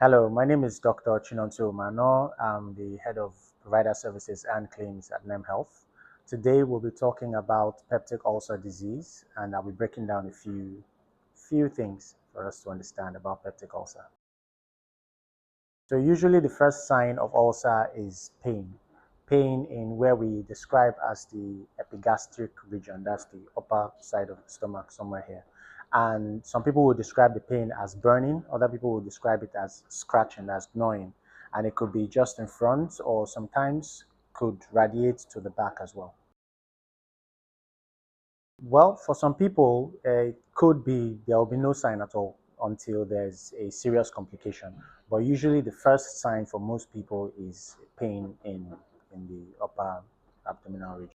Hello, my name is Dr. Chinonso Mano. I'm the head of provider services and claims at NEM Health. Today we'll be talking about peptic ulcer disease, and I'll be breaking down a few things for us to understand about peptic ulcer. So usually the first sign of ulcer is pain. Pain in where we describe as the epigastric region, that's the upper side of the stomach, somewhere here. And some people will describe the pain as burning, other people will describe it as scratching, as gnawing. And it could be just in front or sometimes could radiate to the back as well. Well, for some people, it could be there will be no sign at all until there's a serious complication. But usually, the first sign for most people is pain in the upper abdominal region.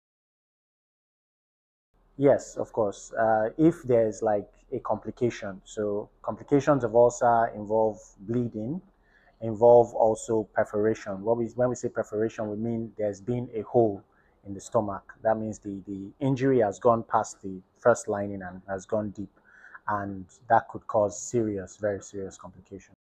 Yes, of course. If there's like a complication, so complications of ulcer involve bleeding, involve also perforation. When we say perforation, we mean there's been a hole in the stomach. That means the injury has gone past the first lining and has gone deep, and that could cause serious, very serious complications.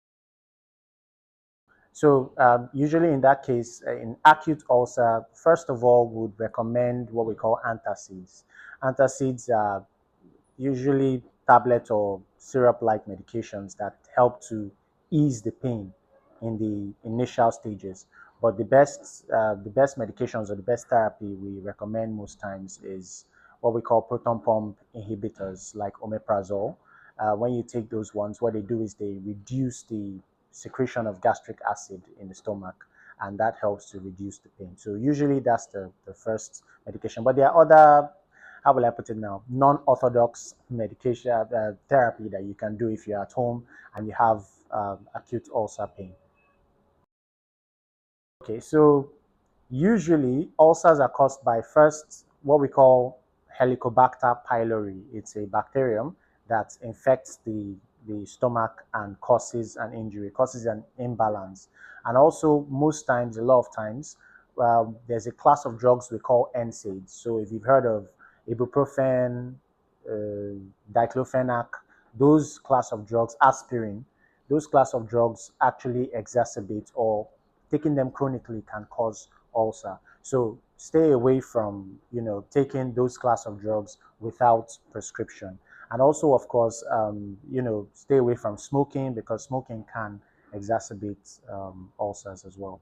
So usually in that case, in acute ulcer, first of all, would recommend what we call antacids. Antacids are usually tablet or syrup-like medications that help to ease the pain in the initial stages. But the best medications or the best therapy we recommend most times is what we call proton pump inhibitors, like omeprazole. When you take those ones, what they do is they reduce the secretion of gastric acid in the stomach, and that helps to reduce the pain. So usually that's the first medication. But there are other, how will I put it now, non-orthodox medication therapy that you can do if you're at home and you have acute ulcer pain. Okay, so usually ulcers are caused by first what we call Helicobacter pylori. It's a bacterium that infects the stomach and causes an injury, causes an imbalance. And also most times, a lot of times, there's a class of drugs we call NSAIDs. So if you've heard of ibuprofen, diclofenac, those class of drugs, aspirin, those class of drugs actually exacerbate, or taking them chronically can cause ulcer. So stay away from taking those class of drugs without prescription. And also, of course, stay away from smoking, because smoking can exacerbate ulcers as well.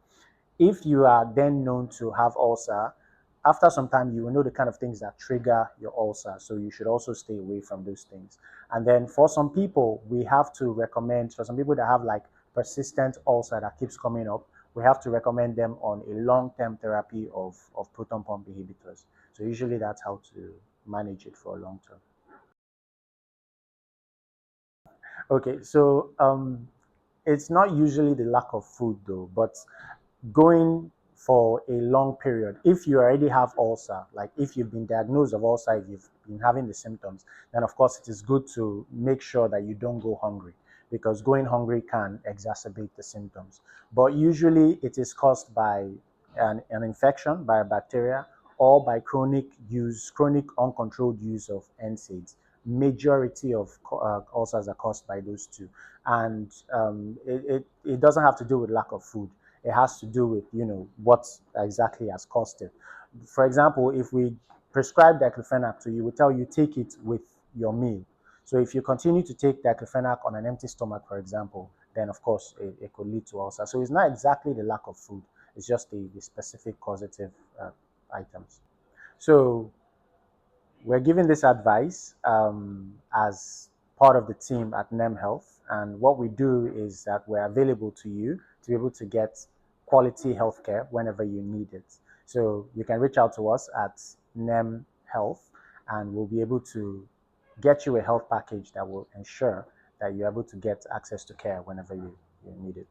If you are then known to have ulcer, after some time you will know the kind of things that trigger your ulcer. So you should also stay away from those things. And then for some people, we have to recommend, for some people that have like persistent ulcer that keeps coming up, we have to recommend them on a long-term therapy of proton pump inhibitors. So usually that's how to manage it for a long term. Okay, so it's not usually the lack of food though, but going for a long period, if you already have ulcer, like if you've been diagnosed of ulcer, if you've been having the symptoms, then of course it is good to make sure that you don't go hungry, because going hungry can exacerbate the symptoms. But usually it is caused by an infection by a bacteria, or by chronic uncontrolled use of NSAIDs. Majority of ulcers are caused by those two. And it doesn't have to do with lack of food. It has to do with what exactly has caused it. For example, if we prescribe diclofenac to you, we tell you take it with your meal. So if you continue to take diclofenac on an empty stomach, for example, then of course it could lead to ulcer. So it's not exactly the lack of food, it's just the specific causative items. So we're giving this advice as part of the team at NEM Health. And what we do is that we're available to you to be able to get quality healthcare whenever you need it. So you can reach out to us at NEM Health, and we'll be able to get you a health package that will ensure that you're able to get access to care whenever you need it.